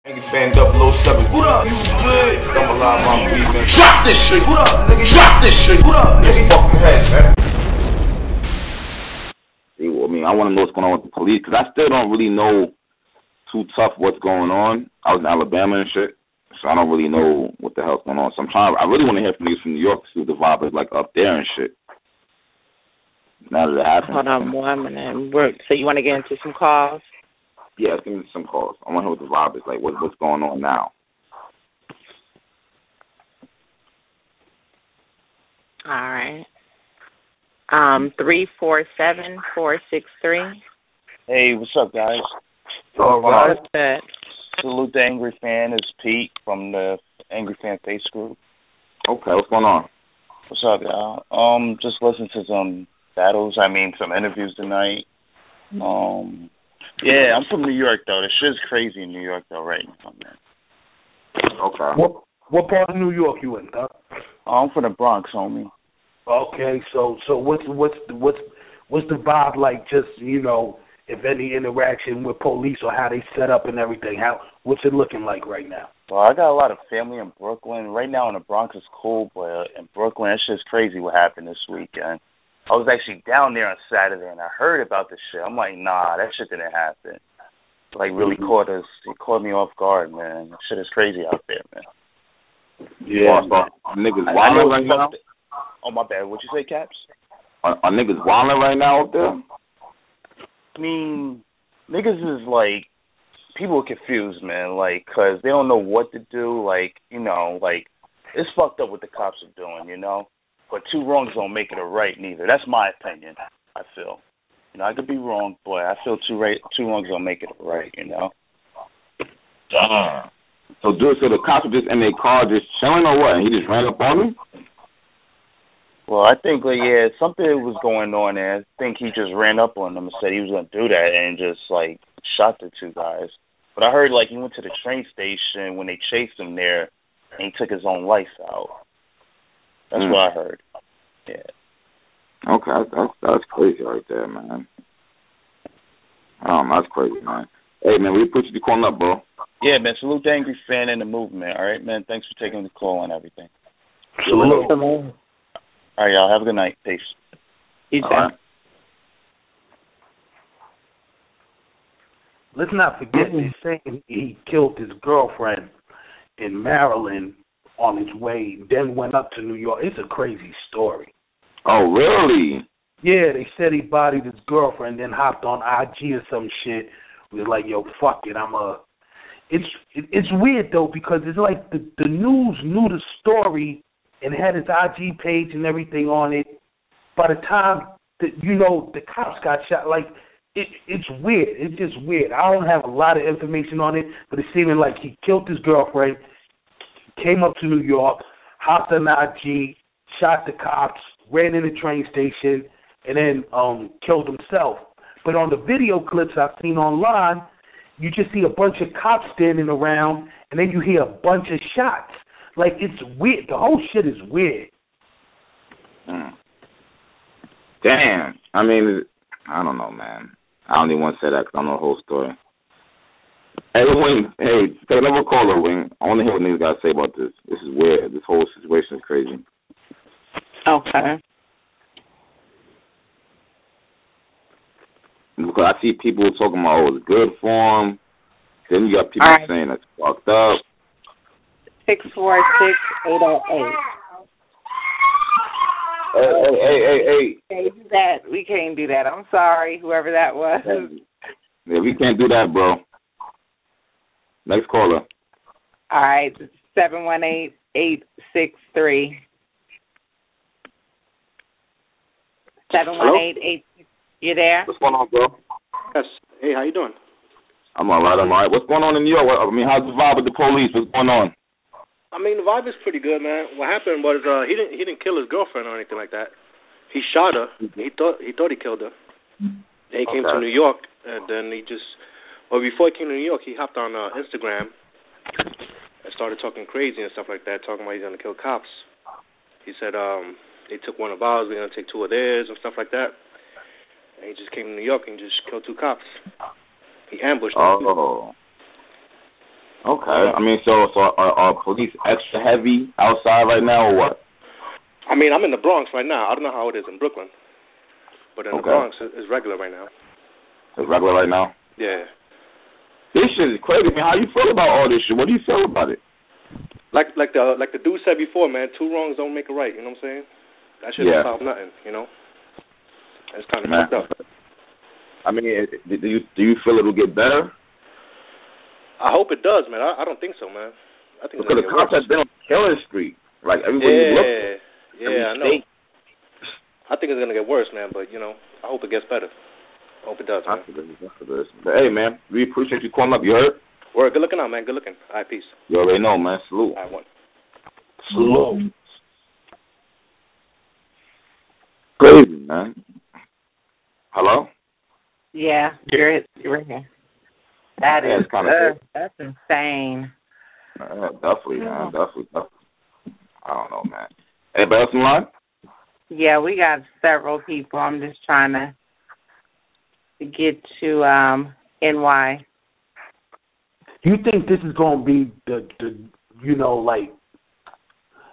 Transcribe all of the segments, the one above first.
Angry fan 007. What up? You good? I'm alive, I'm breathing. Drop this shit. What up, nigga? Drop this shit. What up, nigga? Fucking head, man. See, well, I mean, I want to know what's going on with the police because I still don't really know too tough what's going on. I was in Alabama and shit, so I don't really know what the hell's going on. So I really want to hear from niggas from New York to see what the vibe is like up there and shit. Now that it happened. Hold on 1 minute. So you want to get into some calls? Yeah, give me some calls. I want to hear what the vibe is like. What's going on now? All right. 347-463. Hey, what's up, guys? All right. What's that? Salute the Angry Fan. It's Pete from the Angry Fan Face Group. Okay, what's going on? What's up, y'all? Just listened to some some interviews tonight. Yeah, I'm from New York, though. The shit's crazy in New York, though, right now, man. Okay. What part of New York you in, Doc? I'm from the Bronx, homie. Okay, so what's the vibe like? Just if any interaction with police or how they set up and everything. What's it looking like right now? Well, I got a lot of family in Brooklyn. Right now in the Bronx is cool, but in Brooklyn, that shit's crazy what happened this weekend. I was actually down there on Saturday, and I heard about this shit. I'm like, nah, that shit didn't happen. Like, really caught me off guard, man. That shit is crazy out there, man. Yeah, niggas wildin' right now? Oh, my bad. What'd you say, Caps? Are niggas wildin' right now out there? I mean, niggas is, like, people are confused, man, like, because they don't know what to do. Like, it's fucked up what the cops are doing, But two wrongs don't make it a right, neither. That's my opinion, I feel. I could be wrong, but I feel two wrongs don't make it a right, Damn. So the cops were just in their car just chilling or what? And he just ran up on them? Well, I think, something was going on there. I think he just ran up on them and said he was going to do that and just, shot the two guys. But I heard, he went to the train station when they chased him there and he took his own life out. That's what I heard. Yeah. Okay, that's crazy right there, man. That's crazy, man. Hey, man, we appreciate you calling up, bro. Yeah, man, salute the Angry Fan and the movement, all right, man? Thanks for taking the call and everything. Salute. All right, y'all, have a good night. Peace. Peace. Right. Let's not forget they're saying he killed his girlfriend in Maryland on his way, then went up to New York. It's a crazy story. Oh, really? Yeah, they said he bodied his girlfriend, then hopped on IG or some shit. Was like, yo, fuck it, It's weird though because it's like the news knew the story and had his IG page and everything on it. By the time that the cops got shot, it's weird. It's just weird. I don't have a lot of information on it, but it's seeming like he killed his girlfriend. Came up to New York, hopped on IG, shot the cops, ran in the train station, and then killed himself. But on the video clips I've seen online, you just see a bunch of cops standing around, and then you hear a bunch of shots. It's weird. The whole shit is weird. Damn. I mean, I don't know, man. I don't even want to say that because I don't know the whole story. Hey, Wing, take another caller, Wing. I want to hear what niggas got to say about this. This is weird. This whole situation is crazy. Okay. Because I see people talking about, it's good for him. Then you got people saying that's fucked up. 646-808. Hey. Can't do that. We can't do that. I'm sorry, whoever that was. Yeah, we can't do that, bro. Next caller. All right, 718-863. 718-8. You there? What's going on, bro? Yes. Hey, how you doing? I'm all right. What's going on in New York? How's the vibe with the police? What's going on? The vibe is pretty good, man. What happened was he didn't kill his girlfriend or anything like that. He shot her. He thought he killed her. Then he came to New York, and then before he came to New York, he hopped on Instagram and started talking crazy and stuff like that, talking about he's gonna kill cops. He said they took one of ours, we're gonna take two of theirs and stuff like that. And he just came to New York and just killed two cops. He ambushed them. Oh. Okay. I mean, so are police extra heavy outside right now or what? I mean, I'm in the Bronx right now. I don't know how it is in Brooklyn, but in the Bronx, it's regular right now. It's regular right now? Yeah. This shit is crazy, man. How you feel about all this shit? What do you feel about it? Like the dude said before, man, 2 wrongs don't make a right. You know what I'm saying? That shit don't solve nothing. You know. It's kind of fucked up. I mean, do you feel it'll get better? I hope it does, man. I don't think so, man. I think because the cops have been on killing street. Like everywhere you look. Yeah, I know. I think it's gonna get worse, man. But you know, I hope it gets better. I hope it does, man. But hey, man, we appreciate you calling up. You heard? Word. Good looking out, man. Good looking. All right, peace. You already know, man. Salute. All right, one. Salute. Crazy, man. Hello? Yeah, you're here. That is kind of that's insane. Definitely, man. Definitely. I don't know, man. Anybody else in line? Yeah, we got several people. I'm just trying to get to NY. You think this is gonna be the you know, like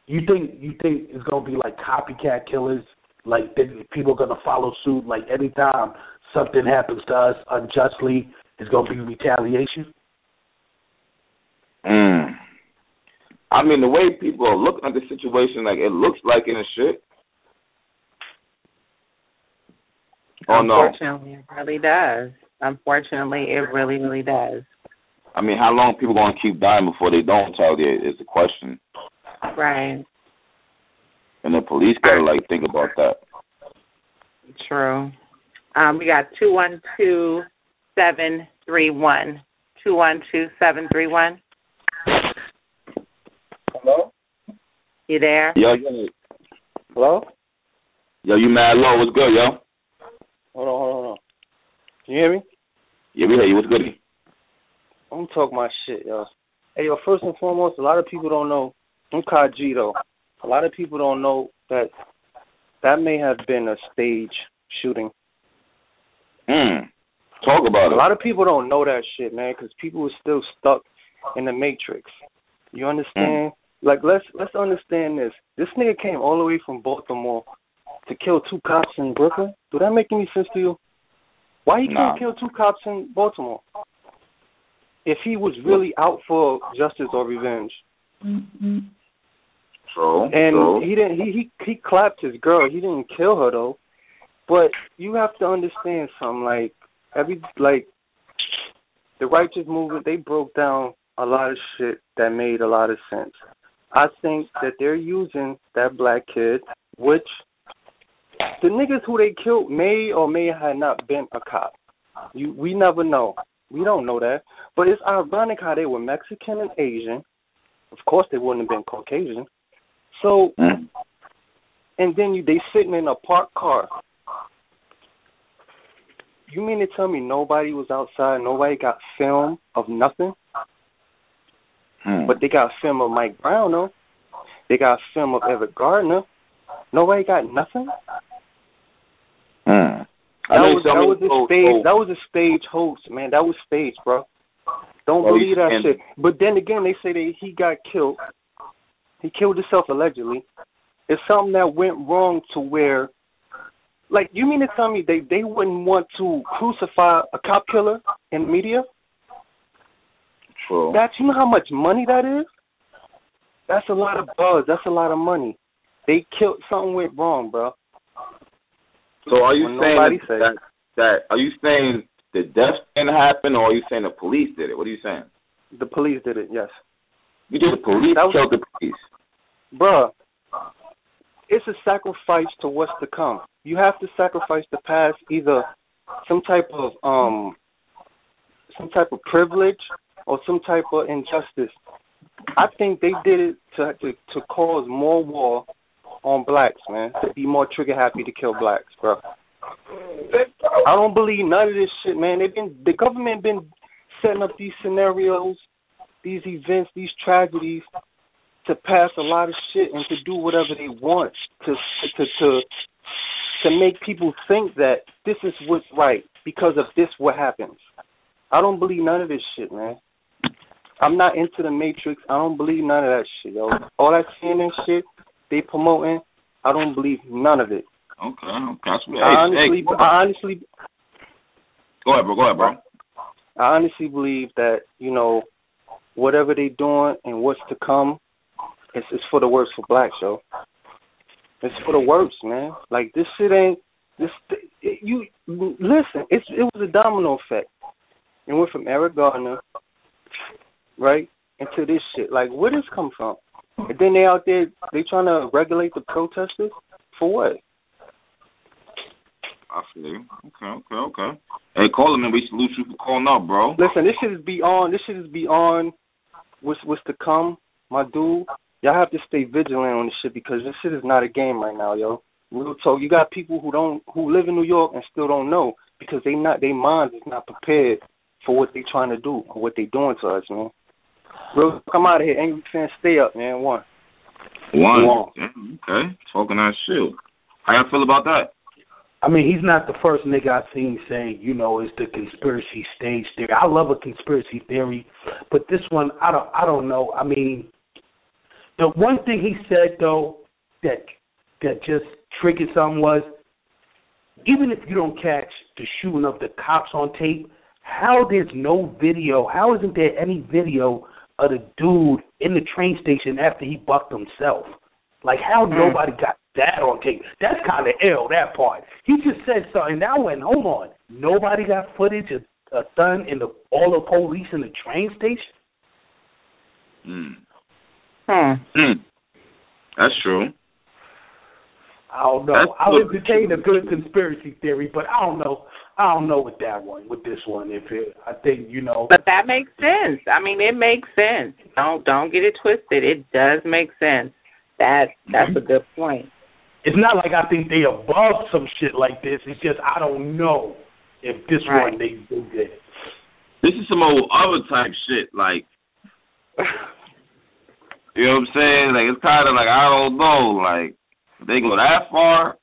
you think it's gonna be like copycat killers, like people are gonna follow suit, like anytime something happens to us unjustly, it's gonna be retaliation? I mean, the way people are looking at the situation, like it looks like in a shit. Oh no! Unfortunately, it really does. Unfortunately, it really, really does. I mean, how long people gonna keep dying before they don't retaliate is the question. Right. And the police gotta think about that. True. We got 212-731. 212-731. Hello? You there? Yo. Hello? Yo, you mad low? What's good, yo? Hold on. Can you hear me? Yeah, we hear you. What's good? I'm talking my shit, yo. Hey, yo, first and foremost, a lot of people don't know. I'm Kaji, though. A lot of people don't know that may have been a stage shooting. Talk about it. A lot of people don't know that shit, man, because people are still stuck in the Matrix. You understand? Like, let's understand this. This nigga came all the way from Baltimore to kill 2 cops in Brooklyn. Do that make any sense to you? Why he can't kill 2 cops in Baltimore? If he was really out for justice or revenge. So he didn't. He clapped his girl. He didn't kill her though. But you have to understand something. The righteous movement, they broke down a lot of shit that made a lot of sense. I think that they're using that black kid, which the niggas who they killed may or may have not been a cop. We never know. We don't know that. But it's ironic how they were Mexican and Asian. Of course, they wouldn't have been Caucasian. So, and then they sitting in a parked car. You mean to tell me nobody was outside, nobody got film of nothing? But they got film of Mike Brown, though. They got film of Everett Gardner. Nobody got nothing? That was a stage hoax, man. That was staged, bro. Don't believe that shit. But then again, they say that he got killed. He killed himself allegedly. It's something that went wrong to where, like, you mean to tell me they wouldn't want to crucify a cop killer in the media? True. You know how much money that is? That's a lot of buzz. That's a lot of money. They killed, something went wrong, bro. So are you saying that are you saying the death didn't happen, or are you saying the police did it? What are you saying? The police did it, yes. You did the police killed the police. Bruh, it's a sacrifice to what's to come. You have to sacrifice the past, either some type of privilege or some type of injustice. I think they did it to cause more war on blacks, man. To be more trigger happy to kill blacks, bro. I don't believe none of this shit, man. The government been setting up these scenarios, these events, these tragedies to pass a lot of shit and to do whatever they want to make people think that this is what's right because of this what happens. I don't believe none of this shit, man. I'm not into the Matrix. I don't believe none of that shit, yo. All that CNN shit they promoting, I don't believe none of it. Okay. That's what, I honestly. Go ahead, bro. I honestly believe that, you know, whatever they doing and what's to come, it's for the worst for blacks, yo. It's for the worst, man. Like, this shit ain't. Listen. It was a domino effect. It went from Eric Gardner, right, into this shit. Like, where does this come from? And then they out there, they trying to regulate the protesters for what? I feel you. Okay. Hey, Colin, man, we salute you for calling up, bro. Listen, this shit is beyond what's to come, my dude. Y'all have to stay vigilant on this shit because this shit is not a game right now, yo. Real talk. You got people who live in New York and still don't know because their minds is not prepared for what they trying to do or what they doing to us, man. Real talk, come out of here. Angry fans, stay up, man. One. Yeah, okay. Talking that shit. How y'all feel about that? I mean, he's not the first nigga I've seen saying, you know, it's the conspiracy stage theory. I love a conspiracy theory, but this one, I don't know. I mean, the one thing he said though that just triggered something was, even if you don't catch the shooting of the cops on tape, how there's no video? How isn't there any video of the dude in the train station after he bucked himself? Like, how nobody got that on tape? That's kind of ill, that part. He just said something. Now, hold on. Nobody got footage of done in all the police in the train station? That's true. I don't know. I'll entertain a good conspiracy theory, but I don't know with this one. I think, you know. But that makes sense. I mean, it makes sense. Don't get it twisted. It does make sense. That's a good point. It's not like I think they above some shit like this. It's just I don't know if this one they do this. This is some old other type shit, like, you know what I'm saying? Like, it's kind of like, I don't know, like, they go that far.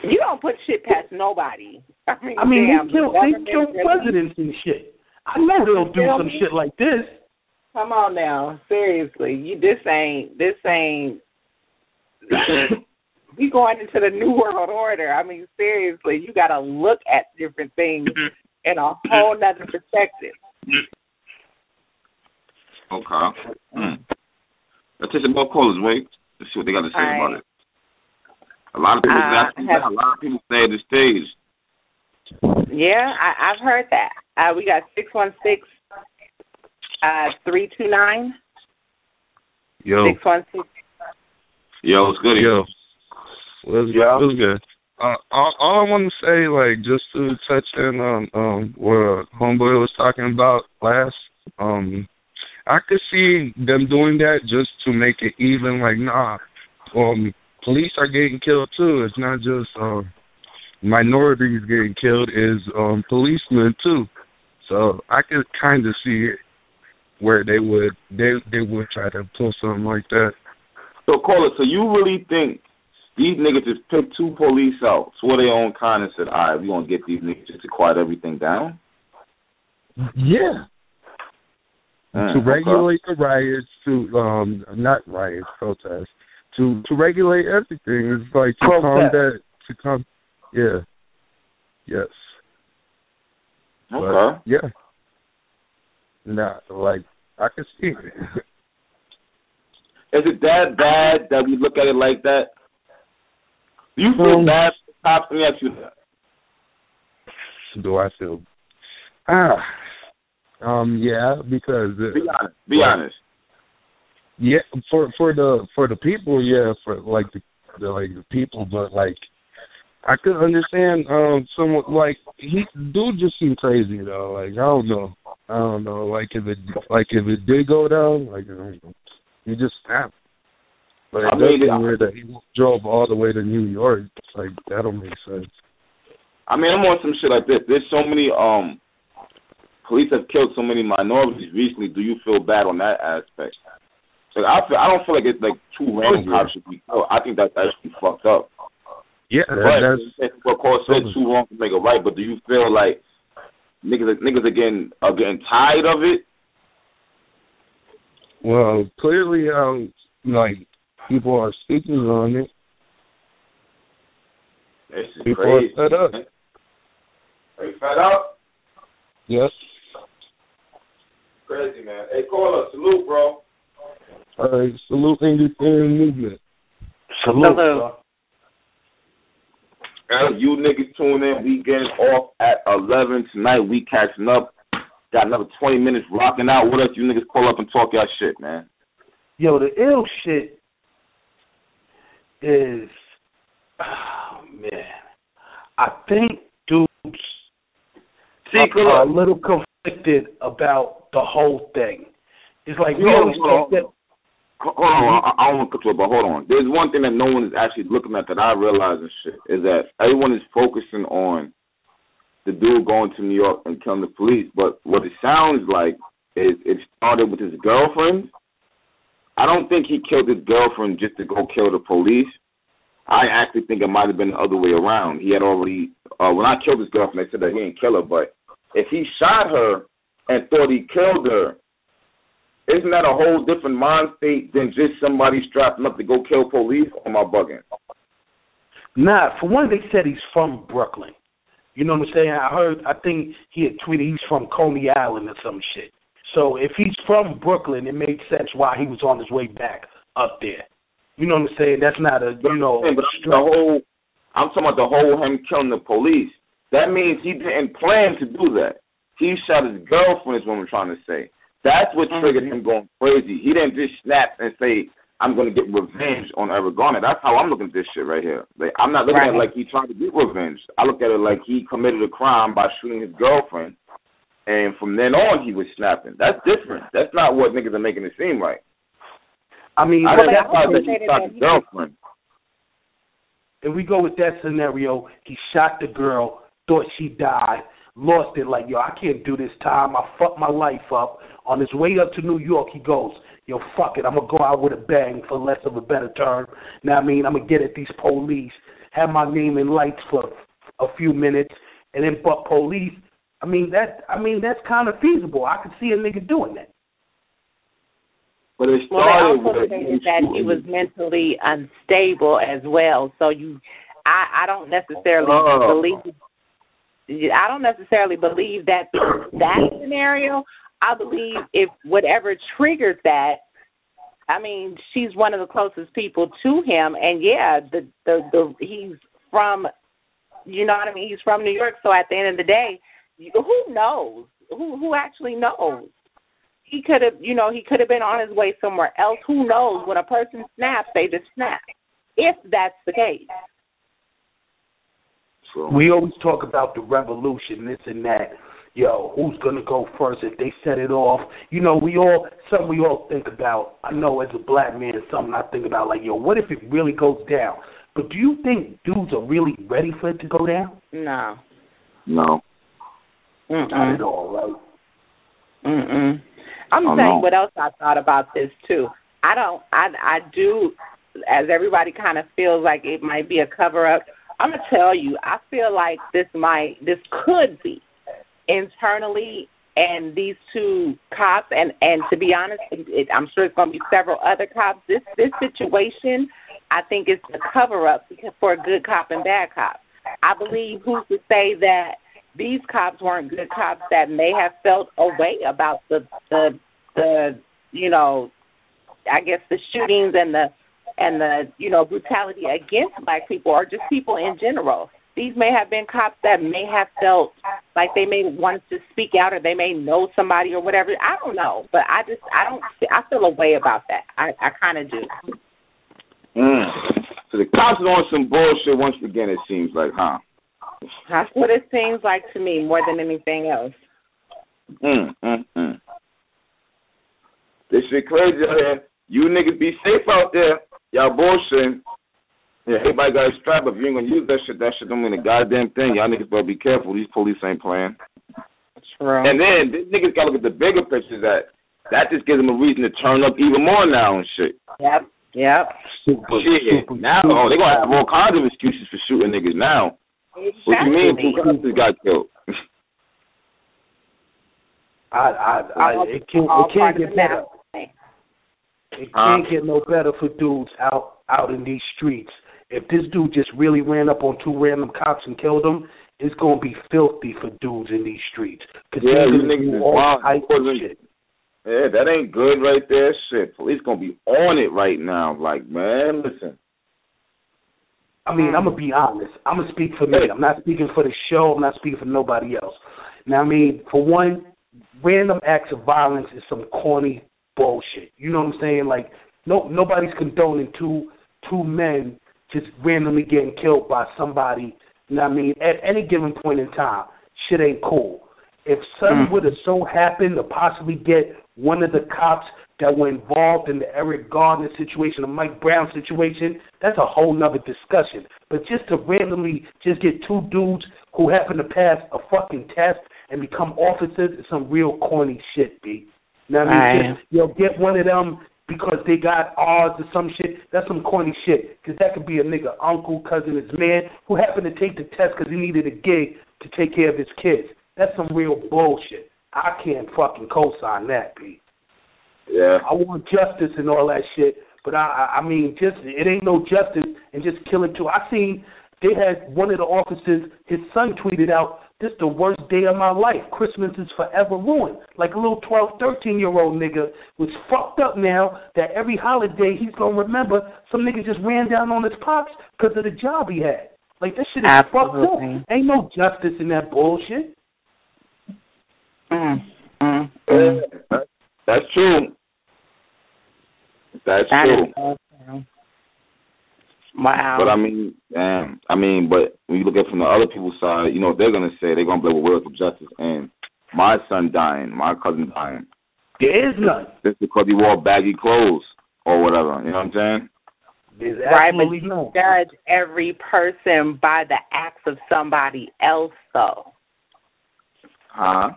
You don't put shit past nobody. I mean they kill presidents and shit. I know they'll do some shit like this. Come on now, seriously. This ain't. We going into the new world order. I mean, seriously, you got to look at different things in a whole nother perspective. Okay. Let's take some more callers, wait. Let's see what they got to say about it. A lot of people stay at the stage. Yeah, I've heard that. We got 616-329. Yo. 616. Yo, what's good? Yo. What's good? All I want to say, like, just to touch in on what Homeboy was talking about last, I could see them doing that just to make it even, like, police are getting killed too. It's not just minorities getting killed, it's policemen too. So I could kind of see it where they would try to pull something like that. So, Caller, so you really think these niggas just picked two police out for their own kind and said, all right, we're going to get these niggas just to quiet everything down? Yeah. To regulate the riots, not riots, protests, to regulate everything. It's like to come, yeah. Yes. Okay. But, yeah. Nah, like, I can see it. Is it that bad that we look at it like that? Do you feel bad for the cops? Let me ask you that. Do I feel? Yeah, because be honest. Yeah, for the people, yeah, for like the people, but like I could understand someone like he dude just seemed crazy though. Like I don't know. Like if it did go down, like he just snapped. But it doesn't weird that he drove all the way to New York. Like that don't make sense. I mean, I'm on some shit like this. There's so many police have killed so many minorities recently. Do you feel bad on that aspect? Like I don't feel like it's like two random cops should be killed. I think that's actually fucked up. Yeah, that's what Cole said. Too wrong to make it right. But do you feel like niggas are getting tired of it, Well, clearly, like, people are speaking on it. This is people crazy. are fed up. Are you fed up? Yes. Crazy, man. Hey, caller, salute, bro. All right, salute Independent Movement. Salute. As you niggas tune in, we getting off at 11 tonight. We catching up. Got another 20 minutes rocking out. What else you niggas call up and talk y'all shit, man? Yo, the ill shit is, oh, man. I think dudes are a little conflicted about the whole thing. It's like, hold on. I don't want to cut you, but hold on. There's one thing that no one is actually looking at that I realize and shit is that everyone is focusing on the dude going to New York and killing the police. But what it sounds like is it started with his girlfriend. I don't think he killed his girlfriend just to go kill the police. I actually think it might have been the other way around. He had already, when I killed his girlfriend, they said that he didn't kill her. But if he shot her and thought he killed her, isn't that a whole different mind state than just somebody strapping up to go kill police? Or am I bugging? Nah, for one, they said he's from Brooklyn. You know what I'm saying? I think he had tweeted he's from Coney Island or some shit. So if he's from Brooklyn, it made sense why he was on his way back up there. You know what I'm saying? That's not a, you know. But I'm talking about the whole him killing the police. That means he didn't plan to do that. He shot his girlfriend is what I'm trying to say. That's what triggered him going crazy. He didn't just snap and say, I'm going to get revenge on Eric Garner. That's how I'm looking at this shit right here. Like, I'm not looking at it like he trying to get revenge. I look at it like he committed a crime by shooting his girlfriend, and from then on he was snapping. That's different. That's not what niggas are making it seem like. I mean, that's why he shot his girlfriend. If we go with that scenario, he shot the girl, thought she died, lost it, like, yo, I can't do this time. I fucked my life up. On his way up to New York, he goes, yo, fuck it. I'm going to go out with a bang, for less of a better term. Now, I mean, I'm going to get at these police, have my name in lights for a few minutes, and then buck police. That's kind of feasible. I could see a nigga doing that. But it started with that he was mentally unstable as well. So I don't necessarily believe that scenario. I believe if whatever triggered that, I mean, she's one of the closest people to him, and yeah, he's from, you know what I mean? He's from New York, so at the end of the day, who knows? Who actually knows? He could have been on his way somewhere else. Who knows? When a person snaps, they just snap. If that's the case. We always talk about the revolution, this and that. Yo, who's gonna go first if they set it off? You know, something we all think about. I know as a black man, something I think about, like, yo, what if it really goes down? But do you think dudes are really ready for it to go down? No. No. Not at all, right? I'm saying what else I thought about this too. I do, as everybody kind of feels like it might be a cover up. I'm gonna tell you, I feel like this could be internally, and these two cops, and to be honest, I'm sure it's going to be several other cops. This situation, I think, is a cover-up for a good cop and bad cop. I believe who's to say that these cops weren't good cops that may have felt a way about the you know, I guess the shootings and the you know, brutality against black people or just people in general. These may have been cops that may have felt like they may want to speak out, or they may know somebody or whatever. I don't know, but I feel a way about that. I kind of do. So the cops are on some bullshit once again, it seems like, huh? That's what it seems like to me more than anything else. This shit crazy out here. You niggas be safe out there. Y'all bullshitting. Yeah, everybody got a strap. If you ain't gonna use that shit don't mean a goddamn thing. Y'all niggas better be careful. These police ain't playing. True. And then these niggas gotta look at the bigger picture that just gives them a reason to turn up even more now and shit. Yep. Shit. Now they gonna have all kinds of excuses for shooting niggas now. Exactly. What you mean 2 cops got killed? It can't get better. It can't get no better for dudes out in these streets. If this dude just really ran up on 2 random cops and killed them, it's going to be filthy for dudes in these streets. Cause yeah, they're you going to niggas do is all wild. types of shit. Yeah, that ain't good right there. Shit, police going to be on it right now. Like, man, listen. I mean, I'm going to be honest. I'm going to speak for me. I'm not speaking for the show. I'm not speaking for nobody else. Now, I mean, for one, random acts of violence is some corny bullshit. You know what I'm saying? Like, nobody's condoning two men just randomly getting killed by somebody. You know what I mean? At any given point in time, shit ain't cool. If something would have so happened to possibly get one of the cops that were involved in the Eric Gardner situation, the Mike Brown situation, that's a whole nother discussion. But just to randomly just get 2 dudes who happen to pass a fucking test and become officers is some real corny shit, B. You know what I mean? Just, get one of them because they got odds or some shit. That's some corny shit. Because that could be a nigga uncle, cousin, his man who happened to take the test because he needed a gig to take care of his kids. That's some real bullshit. I can't fucking co-sign that, B. Yeah. I want justice and all that shit, but I mean, just it ain't no justice in just killing 2. I seen they had one of the officers, his son tweeted out, "This the worst day of my life. Christmas is forever ruined." Like a little 12, 13-year-old nigga was fucked up now that every holiday he's going to remember some nigga just ran down on his pops because of the job he had. Like, that shit is fucked up. Ain't no justice in that bullshit. That's true. That's true. Wow. But but when you look at it from the other people's side, you know what they're gonna say? They're gonna blame Will for justice and my son dying, my cousin dying. There is none. Just because he wore baggy clothes or whatever. You know what I'm saying? There's right, but absolutely you none. judge every person by the acts of somebody else, though. Huh?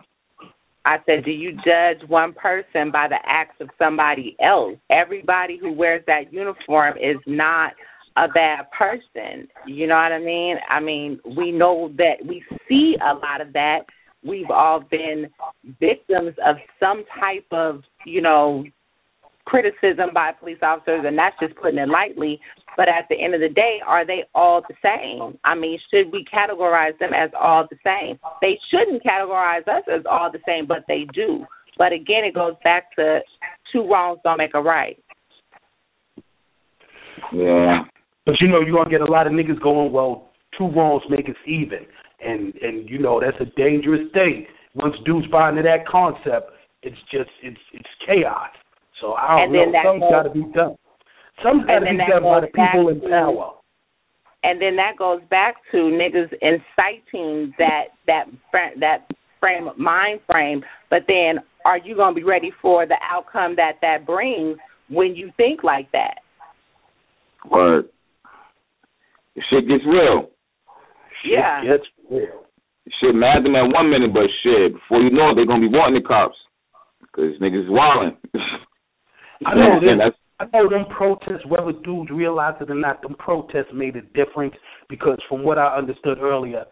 I said, do you judge one person by the acts of somebody else? Everybody who wears that uniform is not a bad person. You know what I mean? I mean, we know that we see a lot of that. We've all been victims of some type of, criticism by police officers, and that's just putting it lightly. But at the end of the day, are they all the same? I mean, should we categorize them as all the same? They shouldn't categorize us as all the same, but they do. But again, it goes back to 2 wrongs don't make a right. Yeah. But you're going to get a lot of niggas going, well, 2 wrongs make us even. And that's a dangerous thing. Once dudes buy into that concept, it's chaos. So I don't know. Something's got to be done. Something's got to be done by the people in power. And then that goes back to niggas inciting that mind frame. But then, are you going to be ready for the outcome that brings when you think like that? But shit gets real. Yeah. Shit gets real. Shit mad them at 1 minute, but shit, before you know it, they're going to be wanting the cops. Because niggas wilding. I know them protests, whether dudes realize it or not, them protests made a difference because from what I understood earlier,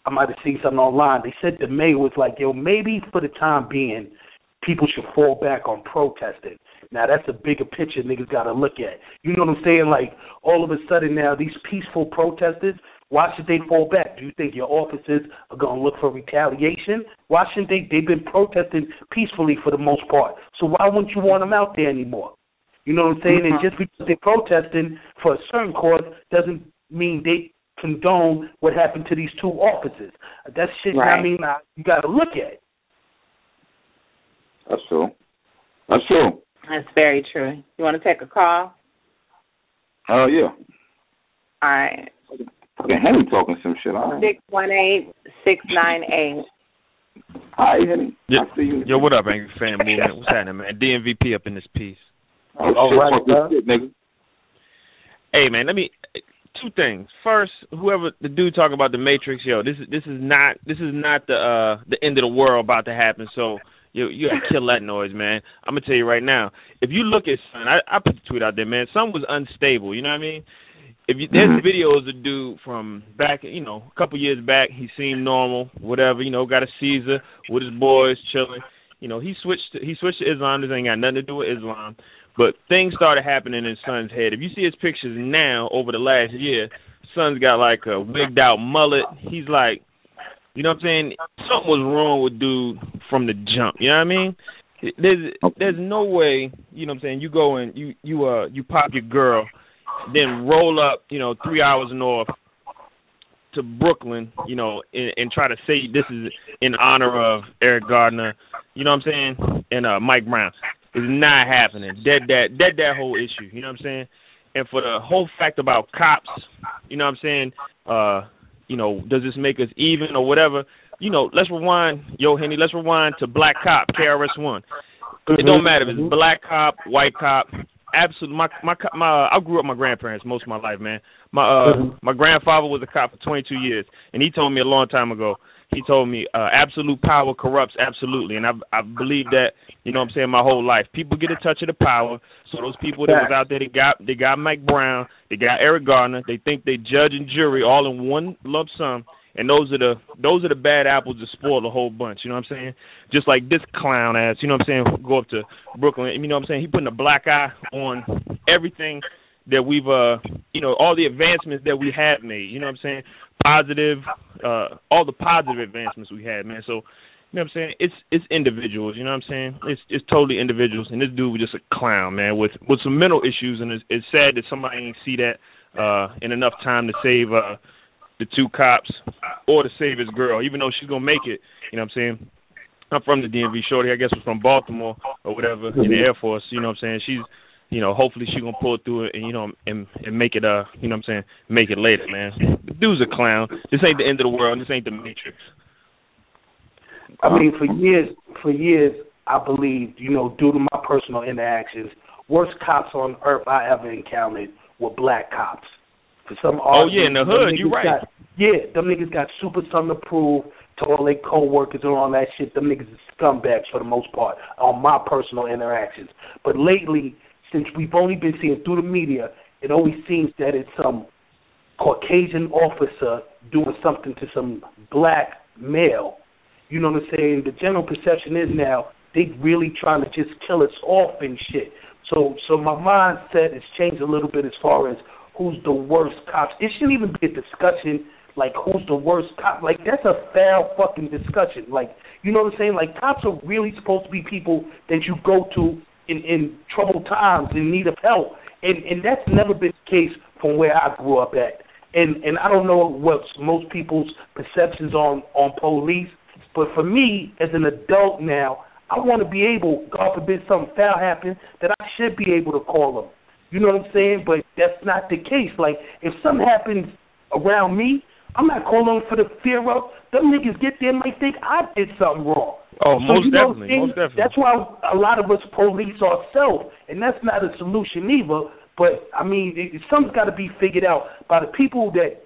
I might have seen something online. They said the mayor was like, maybe for the time being, people should fall back on protesting. Now, that's a bigger picture niggas got to look at. You know what I'm saying? Like, all of a sudden now, these peaceful protesters, why should they fall back? Do you think your officers are going to look for retaliation? Why shouldn't they? They've been protesting peacefully for the most part. So why wouldn't you want them out there anymore? You know what I'm saying? And just because they're protesting for a certain cause doesn't mean they condone what happened to these 2 officers. That's shit, right. You got to look at. That's true. That's true. That's very true. You want to take a call? Oh, yeah. All right. Okay, Henry talking some shit. All right. 618-698. Hi, Henry. Yeah. I see you. Yo, what up, Angry Fan Movement? What's happening, man? DMVP up in this piece. Shit, nigga. Hey, man, 2 things. First, whoever the dude talking about the Matrix, this is not the end of the world about to happen. So you gotta kill that noise, man. I'm gonna tell you right now. If you look at Son, I put the tweet out there, man. Son was unstable. You know what I mean? There's videos of dude from back, a couple years back. He seemed normal, whatever. Got a Caesar with his boys chilling. He switched to Islam. This ain't got nothing to do with Islam. But things started happening in Son's head. If you see his pictures now over the last year, Son's got like a wigged out mullet. He's like, you know what I'm saying? Something was wrong with dude from the jump. You know what I mean? There's no way, you know what I'm saying, you go and you pop your girl, then roll up, 3 hours north to Brooklyn, and try to say this is in honor of Eric Gardner, you know what I'm saying, and Mike Brown. It's not happening. Dead that whole issue, you know what I'm saying? And for the whole fact about cops, you know what I'm saying, does this make us even or whatever? Let's rewind, Henny, let's rewind to Black Cop, KRS-One. It don't matter if it's black cop, white cop. Absolutely, I grew up with my grandparents most of my life, man. My grandfather was a cop for 22 years, and he told me a long time ago. He told me absolute power corrupts absolutely, and I believe that, my whole life. People get a touch of the power, so those people that was out there, they got Mike Brown, they got Eric Gardner, they think they judge and jury all in one lump sum, and those are the bad apples that spoil the whole bunch, you know what I'm saying? Just like this clown ass, you know what I'm saying, go up to Brooklyn, you know what I'm saying, he putting a black eye on everything that we've, all the advancements that we have made, you know what I'm saying, positive, all the positive advancements we had, man. So, you know what I'm saying, it's individuals, you know what I'm saying, it's totally individuals, and this dude was just a clown, man, with some mental issues, and it's sad that somebody didn't see that in enough time to save the two cops or to save his girl, even though she's gonna make it, you know what I'm saying. I'm from the DMV, shorty, I guess was from Baltimore or whatever, in the Air Force, you know what I'm saying. She's, hopefully she's gonna pull through it and, and make it, you know what I'm saying, make it later, man. The dude's a clown. This ain't the end of the world. This ain't the Matrix. I mean, for years, I believed, due to my personal interactions, worst cops on earth I ever encountered were black cops. For some in the hood, you're right. Them niggas got super something to prove to all their co-workers and all that shit. Them niggas are scumbags for the most part on my personal interactions. But lately, since we've only been seeing through the media, it always seems that it's some Caucasian officer doing something to some black male. You know what I'm saying? The general perception is now they really trying to just kill us off and shit. So my mindset has changed a little bit as far as who's the worst cops. It shouldn't even be a discussion like who's the worst cop. Like, that's a foul fucking discussion. Like, you know what I'm saying? Like, cops are really supposed to be people that you go to in troubled times, in need of help. And that's never been the case from where I grew up at. And I don't know what's most people's perceptions on police, but for me, as an adult now, I want to be able, God forbid something foul happens, that I should be able to call them. You know what I'm saying? But that's not the case. Like, if something happens around me, I'm not calling for the fear of them niggas get there and might think I did something wrong. Oh, so most definitely. That's why a lot of us police ourselves, and that's not a solution either. But, I mean, something's got to be figured out by the people that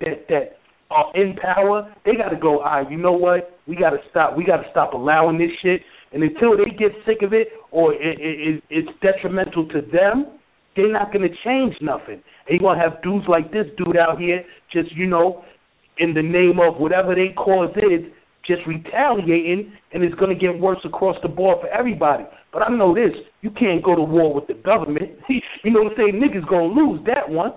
are in power. They got to go, all right, you know what? We got to stop allowing this shit. And until they get sick of it or it's detrimental to them, they're not going to change nothing. And you're going to have dudes like this dude out here just, in the name of whatever they cause is, just retaliating, and it's going to get worse across the board for everybody. But I know this, you can't go to war with the government. You know what I'm saying? Niggas going to lose that one.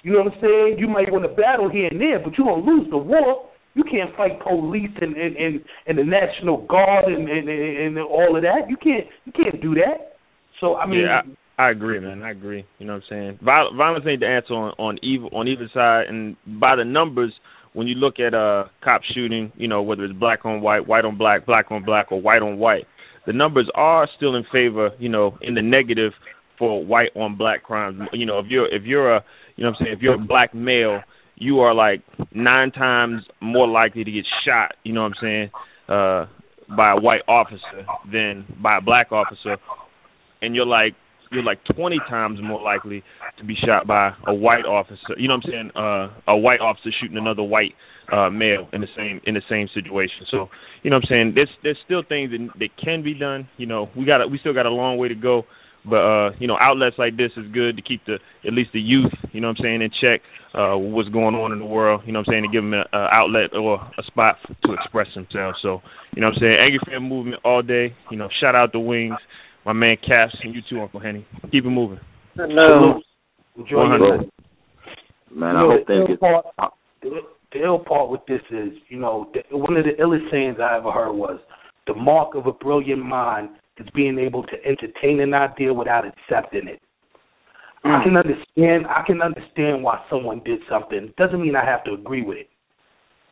You know what I'm saying? You might win a battle here and there, but you're going to lose the war. You can't fight police and the National Guard and all of that. You can't do that. So, I mean... Yeah, I agree, man. I agree. You know what I'm saying? Violence ain't the answer on either side, and by the numbers, when you look at cop shooting, whether it's black on white, white on black, black on black, or white on white, the numbers are still in favor, in the negative for white on black crimes. If you're a black male, you are like 9 times more likely to get shot, by a white officer than by a black officer, and you're like 20 times more likely to be shot by a white officer. You know what I'm saying? A white officer shooting another white male in the same situation. So, you know what I'm saying? There's still things that can be done. We still got a long way to go. But outlets like this is good to keep at least the youth, you know what I'm saying, in check what's going on in the world, you know what I'm saying, to give them an outlet or a spot to express themselves. So, you know what I'm saying, Angry Fan Movement all day, shout out the Wings. My man Caps, and you too, Uncle Henny. Keep it moving. No. Enjoy your life. Man, I hope things the ill part with this is, one of the illest sayings I ever heard was, the mark of a brilliant mind is being able to entertain an idea without accepting it. I can understand why someone did something. Doesn't mean I have to agree with it.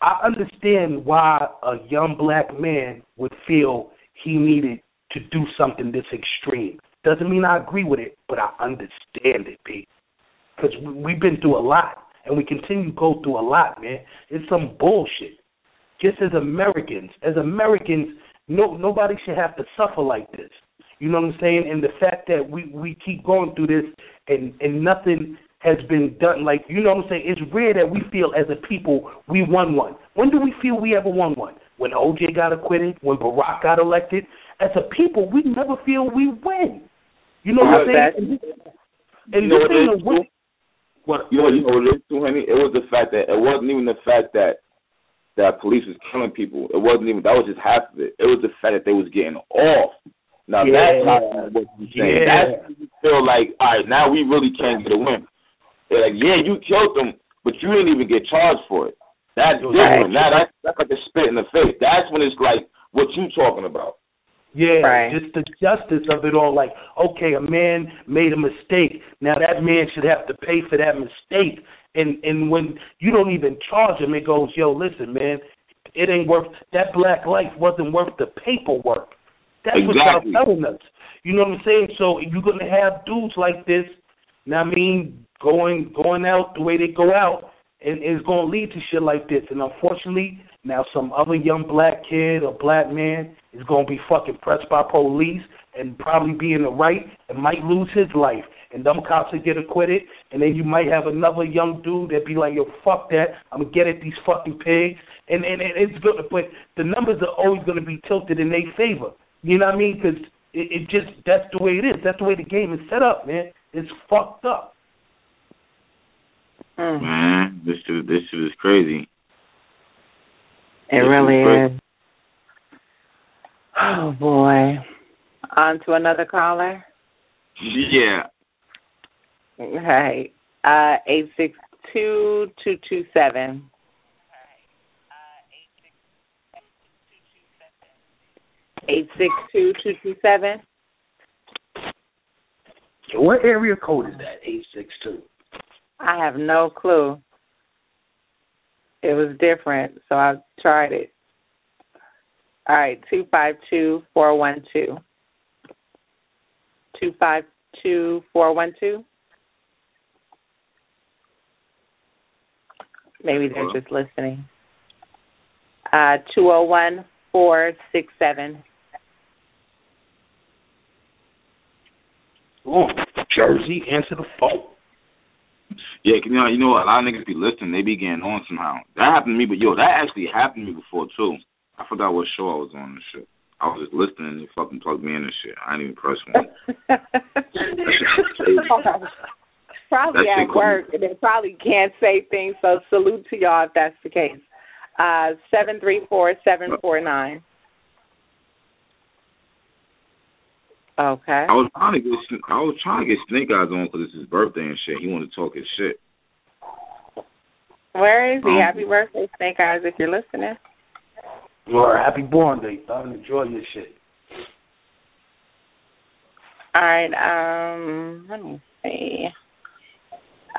I understand why a young black man would feel he needed to do something this extreme. Doesn't mean I agree with it, but I understand it, Pete. Because we've been through a lot, and we continue to go through a lot, man. It's some bullshit. Just as Americans, nobody should have to suffer like this. You know what I'm saying? And the fact that we keep going through this and nothing has been done, like, you know what I'm saying? It's rare that we feel as a people we won one. When do we feel we ever won one? When OJ got acquitted? When Barack got elected? As a people, we never feel we win. You know what I'm saying? And you know what it is too, Henny? It was the fact that, it wasn't even the fact that police was killing people. It wasn't even, that was just half of it. It was the fact that they was getting off. Now that's not what you're saying. That's when you feel like, all right, now we really can't get a win. They're like, yeah, you killed them, but you didn't even get charged for it. That's different. Now that's like a spit in the face. That's when it's like what you talking about. Yeah, just the justice of it all. Like, okay, a man made a mistake. Now that man should have to pay for that mistake. And when you don't even charge him, it goes, yo, listen, man, it ain't worth, that black life wasn't worth the paperwork. That's what y'all telling us. You know what I'm saying? So if you're going to have dudes like this, now I mean, going out the way they go out, and it's going to lead to shit like this. And unfortunately, now some other young black kid or black man is going to be fucking pressed by police and probably be in the right and might lose his life. And them cops will get acquitted, and then you might have another young dude that be like, yo, fuck that, I'm going to get at these fucking pigs. And it's good, but the numbers are always going to be tilted in their favor. You know what I mean? Because it just, that's the way it is. That's the way the game is set up, man. It's fucked up. Man, this shit is crazy. It really is. Oh, boy. On to another caller? Yeah. Hey, 862-227. $862-227. What area code is that, 862? I have no clue. It was different, so I tried it. All right, 252-412. 252-412. Maybe they're just listening. 201-467. Oh, Jersey, answer the phone. Yeah, you know what? A lot of niggas be listening. They be getting on somehow. That happened to me, but yo, that actually happened to me before too. I forgot what show I was on and shit. I was just listening and they fucking plugged me in and shit. I didn't even press one. Probably at work, and they probably can't say things, so salute to y'all if that's the case. 734-749. Okay. I was trying to get Snake Eyes on because it's his birthday and shit. He wanted to talk his shit. Where is he? Happy birthday, Snake Eyes, if you're listening. Or happy born day, son. Enjoy your shit. All right, let me see.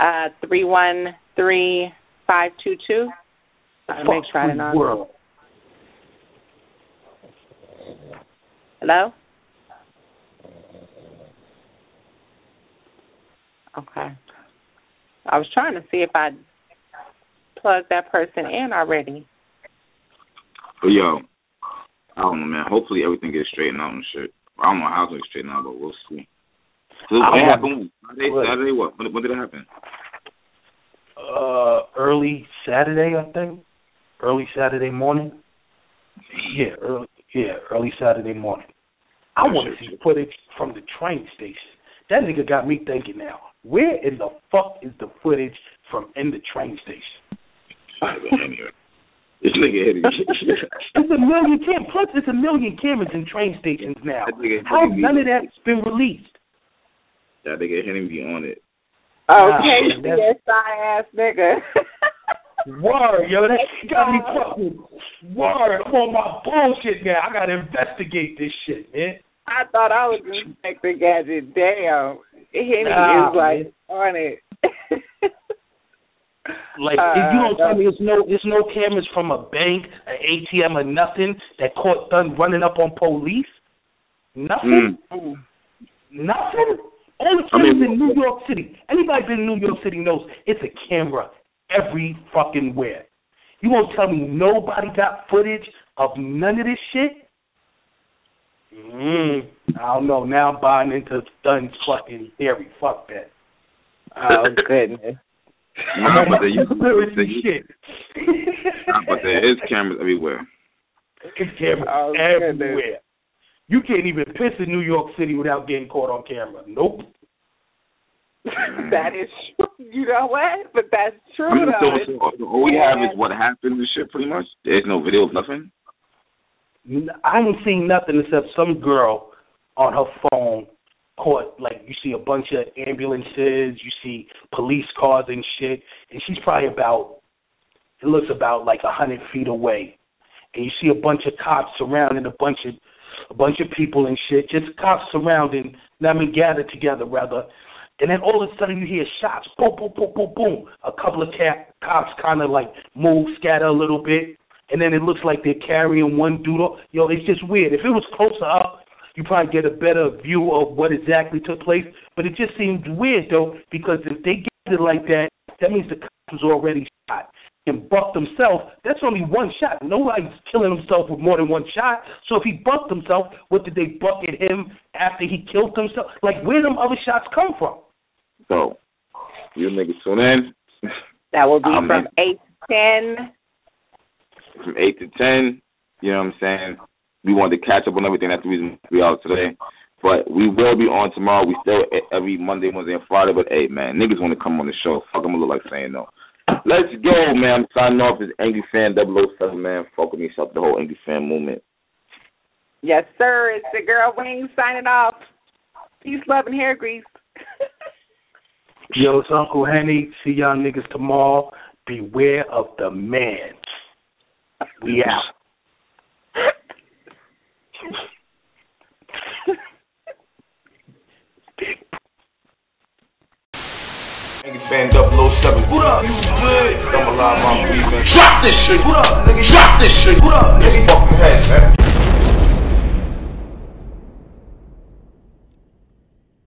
313-522. I'll make sure I didn't know. Hello? Okay. I was trying to see if I'd plugged that person in already. But yo, I don't know, man. Hopefully everything gets straightened out and shit. I don't know how it's going to straighten out, but we'll see. So what happened? Saturday, what? When did it happen? Early Saturday, I think. Early Saturday morning. Yeah, early Saturday morning. I want to see footage from the train station. That nigga got me thinking now. Where in the fuck is the footage from in the train station? This nigga hit me. It's a million cameras. Plus, it's a million cameras in train stations now. How none of that's been released? That nigga hitting me on it. Okay, CSI ass nigga. Word, yo, that got me fucking. Word, I'm on my bullshit now. I gotta investigate this shit, man. I thought I was Inspector Gadget. Damn, Henny is like on it. Like, if you don't tell me there's no cameras from a bank, an ATM, or nothing that caught done running up on police? Nothing? Nothing? All the cameras in New York City. Anybody been in New York City knows it's a camera every fucking where. You won't tell me nobody got footage of none of this shit? I don't know. Now I'm buying into Dunn's fucking theory. Fuck that. Oh, goodness. But there is cameras everywhere. There's cameras everywhere. You can't even piss in New York City without getting caught on camera. Nope. That is true. You know what? But that's true, so all we have is what happened and shit, pretty much. There's no video of nothing. I haven't seen nothing except some girl on her phone caught, like, you see a bunch of ambulances, you see police cars and shit, and she's probably it looks about like 100 feet away. And you see a bunch of cops surrounding a bunch of people and shit, just cops surrounding, gathered together, rather. And then all of a sudden you hear shots, boom, boom, boom, boom, boom. A couple of cops kind of like move, scatter a little bit, and then it looks like they're carrying one dude. Yo, it's just weird. If it was closer up, you probably get a better view of what exactly took place. But it just seemed weird, though, because if they get it like that, that means the cop was already shot. And bucked himself, that's only one shot. Nobody's killing himself with more than one shot. So if he bucked himself, what did they buck at him after he killed himself? Like, where them other shots come from? So, you niggas tune in. That will be from 8 to 10. From 8 to 10, you know what I'm saying? We wanted to catch up on everything. That's the reason we're out today. But we will be on tomorrow. We still every Monday, Wednesday, and Friday. But, hey, man, niggas want to come on the show. Fuck them, look like saying no. Let's go, man. I'm signing off as Angry Fan 007, man. Fuck with me, shut the whole Angry Fan movement. Yes, sir. It's the girl Wings signing off. Peace, love, and hair grease. Yo, it's Uncle Henny. See y'all niggas tomorrow. Beware of the man. We out. Angry Fan 007. What up? You good? I'm alive, I'm breathing. Shot this shit. What up, nigga? Shot this shit. What up, nigga? Fucking head, man.